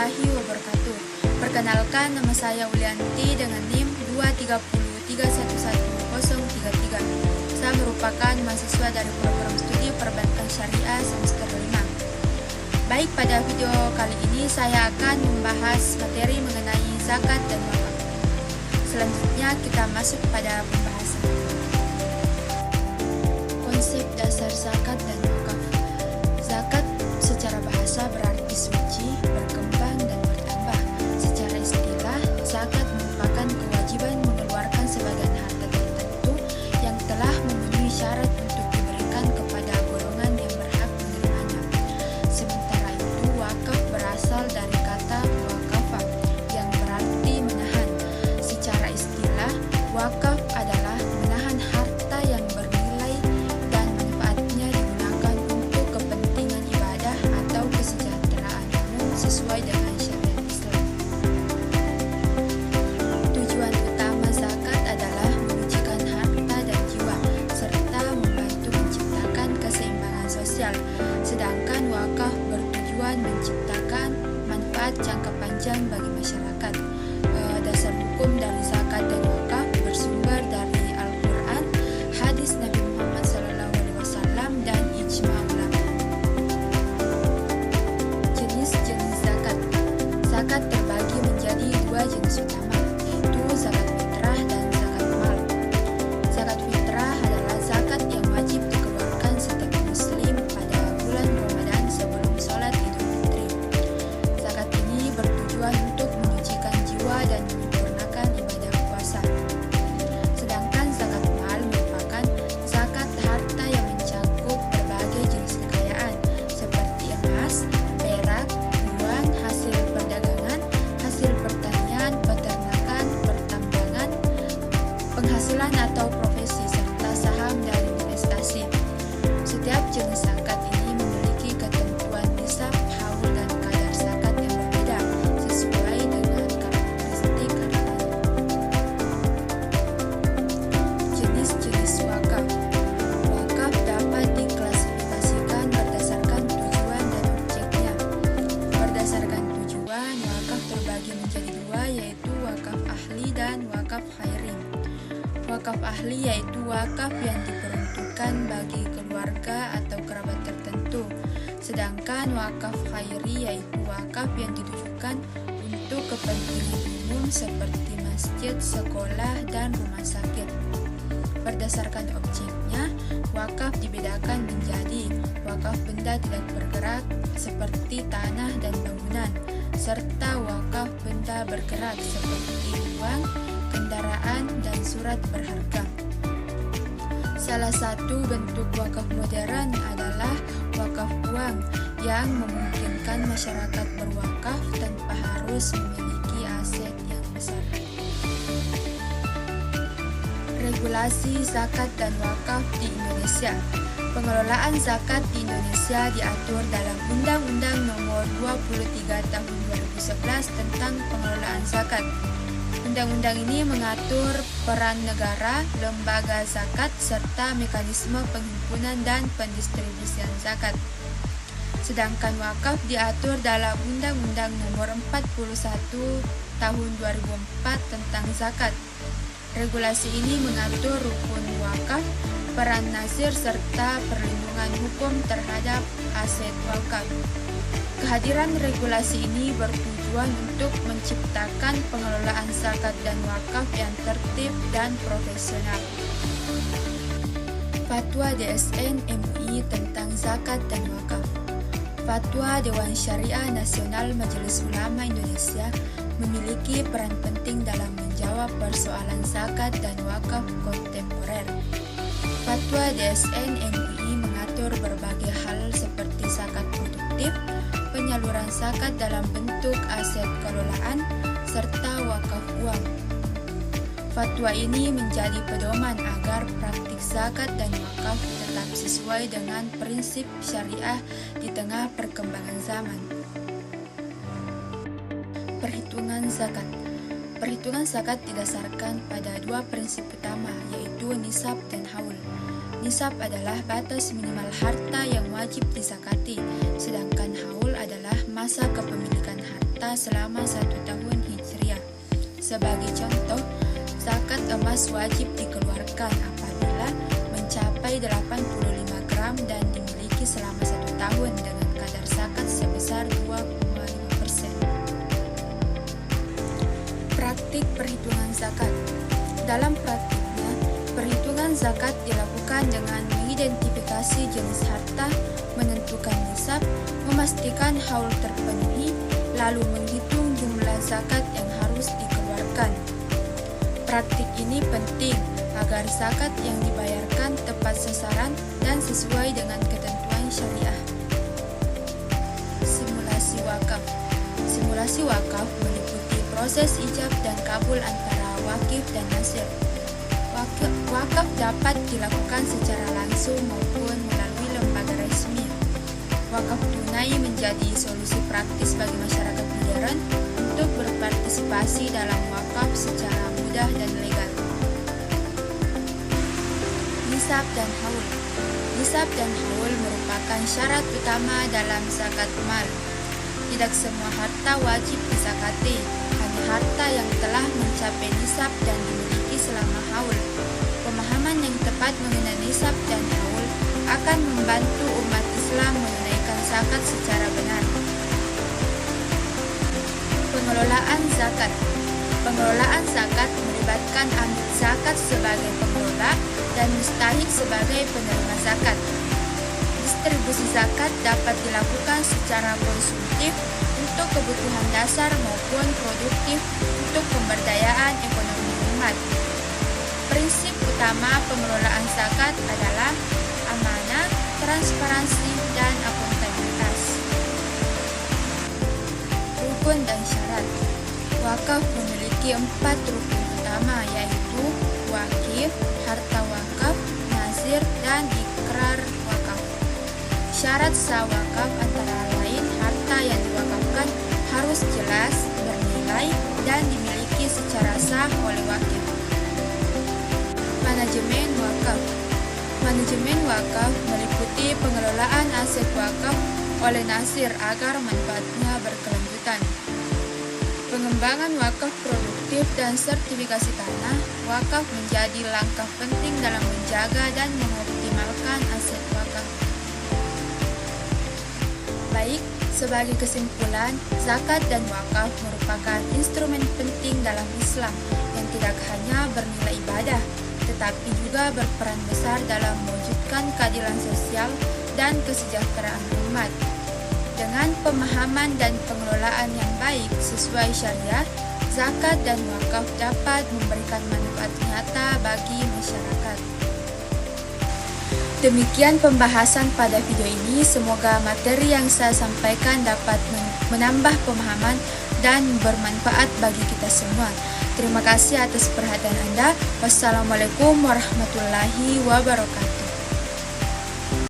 warahmatullahi wabarakatuh. Perkenalkan, nama saya Ulianti dengan NIM 230311033. Saya merupakan mahasiswa dari program studi perbankan syariah semester 5. Baik, pada video kali ini saya akan membahas materi mengenai zakat dan wakaf. Selanjutnya kita masuk pada pembahasan. Konsep dasar zakat dan wakaf. Zakat secara bahasa berarti suci, berkembang, dan bertambah. Secara istilah, zakat merupakan kewajiban mengeluarkan sebagian harta tertentu yang telah memenuhi syarat untuk diberikan kepada golongan yang berhak menerimanya. Sementara itu, wakaf berasal dari kata waqafa yang berarti menahan. Secara istilah, wakaf adalah menahan harta yang bernilai dan manfaatnya digunakan untuk kepentingan ibadah atau kesejahteraan umum sesuai dengan syariat Islam. Tujuan utama zakat adalah menyucikan harta dan jiwa serta membantu menciptakan keseimbangan sosial, sedangkan wakaf bertujuan menciptakan manfaat jangka panjang bagi masyarakat. Dasar hukum dari zakat dan wakaf bersumber dari Al-Quran, hadis Nabi Muhammad SAW, dan ijma ulama. Jenis-jenis zakat. Zakat terbagi menjadi dua jenis utama, yaitu zakat fitrah dan zakat mal. Zakat fitrah adalah zakat yang wajib dikeluarkan setiap muslim pada bulan Ramadan sebelum sholat Idul Fitri. Zakat ini bertujuan untuk menyucikan jiwa dan menyempurnakan ibadah puasa. Sedangkan zakat mal merupakan zakat harta yang mencakup berbagai jenis kekayaan seperti emas, perak, uang, hasil perdagangan, hasil pertanian, peternakan, pertambangan, penghasilan atau profesi, serta saham dan investasi. Setiap jenis zakat ini memiliki ketentuan nisab, haul, dan kadar zakat yang berbeda sesuai dengan karakteristik hartanya. Jenis-jenis wakaf. Wakaf dapat diklasifikasikan berdasarkan tujuan dan objeknya. Berdasarkan tujuan, wakaf terbagi menjadi dua, yaitu wakaf ahli dan wakaf khairi. Wakaf ahli yaitu wakaf yang diperuntukkan bagi keluarga atau kerabat tertentu, sedangkan wakaf khairi yaitu wakaf yang ditujukan untuk kepentingan umum seperti masjid, sekolah, dan rumah sakit. Berdasarkan objeknya, wakaf dibedakan menjadi wakaf benda tidak bergerak seperti tanah dan bangunan, serta wakaf benda bergerak seperti uang, kendaraan, dan surat berharga. Salah satu bentuk wakaf modern adalah wakaf uang yang memungkinkan masyarakat berwakaf tanpa harus memiliki aset yang besar. Regulasi zakat dan wakaf di Indonesia. Pengelolaan zakat di Indonesia diatur dalam Undang-Undang Nomor 23 Tahun 2011 tentang pengelolaan zakat. Undang-undang ini mengatur peran negara, lembaga zakat, serta mekanisme penghimpunan dan pendistribusian zakat. Sedangkan wakaf diatur dalam Undang-Undang Nomor 41 Tahun 2004 tentang zakat. Regulasi ini mengatur rukun wakaf, peran nazir, serta perlindungan hukum terhadap aset wakaf. Kehadiran regulasi ini bertujuan untuk menciptakan pengelolaan zakat dan wakaf yang tertib dan profesional. Fatwa DSN MUI tentang zakat dan wakaf. Fatwa Dewan Syariah Nasional Majelis Ulama Indonesia memiliki peran penting dalam menjawab persoalan zakat dan wakaf kontemporer. Fatwa DSN MUI mengatur berbagai hal seperti zakat produktif, penyaluran zakat dalam bentuk aset kelolaan, serta wakaf uang. Fatwa ini menjadi pedoman agar praktik zakat dan wakaf tetap sesuai dengan prinsip syariah di tengah perkembangan zaman. Perhitungan zakat. Perhitungan zakat didasarkan pada dua prinsip utama, yaitu nisab dan haul. Nisab adalah batas minimal harta yang wajib dizakati, sedangkan haul adalah masa kepemilikan harta selama 1 tahun Hijriah. Sebagai contoh, zakat emas wajib dikeluarkan apabila mencapai 85 gram dan dimiliki selama 1 tahun dengan kadar zakat sebesar 2,5%. Praktik perhitungan zakat. Dalam praktiknya, perhitungan zakat dilakukan dengan mengidentifikasi jenis harta, menentukan nisab, memastikan haul terpenuhi, lalu menghitung jumlah zakat yang harus dikeluarkan. Praktik ini penting agar zakat yang dibayarkan tepat sasaran dan sesuai dengan ketentuan syariah. Simulasi wakaf. Simulasi wakaf meliputi proses ijab dan kabul antara wakif dan nasir. Wakaf dapat dilakukan secara langsung maupun melalui lembaga resmi. Wakaf tunai menjadi solusi praktis bagi masyarakat modern untuk berpartisipasi dalam wakaf secara mudah dan legal. Nisab dan haul. Nisab dan haul merupakan syarat utama dalam zakat mal. Tidak semua harta wajib dizakati, hanya harta yang telah mencapai nisab dan dimiliki selama haul. Pemahaman yang tepat mengenai nisab dan haul akan membantu umat Islam menunaikan zakat secara benar. Pengelolaan zakat. Pengelolaan zakat melibatkan amil zakat sebagai pengelola dan mustahik sebagai penerima zakat. Distribusi zakat dapat dilakukan secara konsumtif untuk kebutuhan dasar maupun produktif untuk pemberdayaan ekonomi umat. Prinsip utama pengelolaan zakat adalah amanah, transparansi, dan akuntabilitas. Rukun dan syarat. Wakaf memiliki 4 rukun utama, yaitu wakif, harta wakaf, nazir, dan ikrar wakaf. Syarat sah wakaf antara lain harta yang diwakafkan harus jelas, bernilai, dan dimiliki secara sah oleh wakif. Manajemen wakaf. Manajemen wakaf meliputi pengelolaan aset wakaf oleh nasir agar manfaatnya berkelanjutan. Pengembangan wakaf produktif dan sertifikasi tanah. Wakaf menjadi langkah penting dalam menjaga dan mengoptimalkan aset wakaf. Baik, sebagai kesimpulan, zakat dan wakaf merupakan instrumen penting dalam Islam yang tidak hanya bernilai ibadah, tetapi juga berperan besar dalam mewujudkan keadilan sosial dan kesejahteraan umat. Dengan pemahaman dan pengelolaan yang baik sesuai syariat, zakat dan wakaf dapat memberikan manfaat nyata bagi masyarakat. Demikian pembahasan pada video ini. Semoga materi yang saya sampaikan dapat menambah pemahaman dan bermanfaat bagi kita semua. Terima kasih atas perhatian Anda. Wassalamualaikum warahmatullahi wabarakatuh.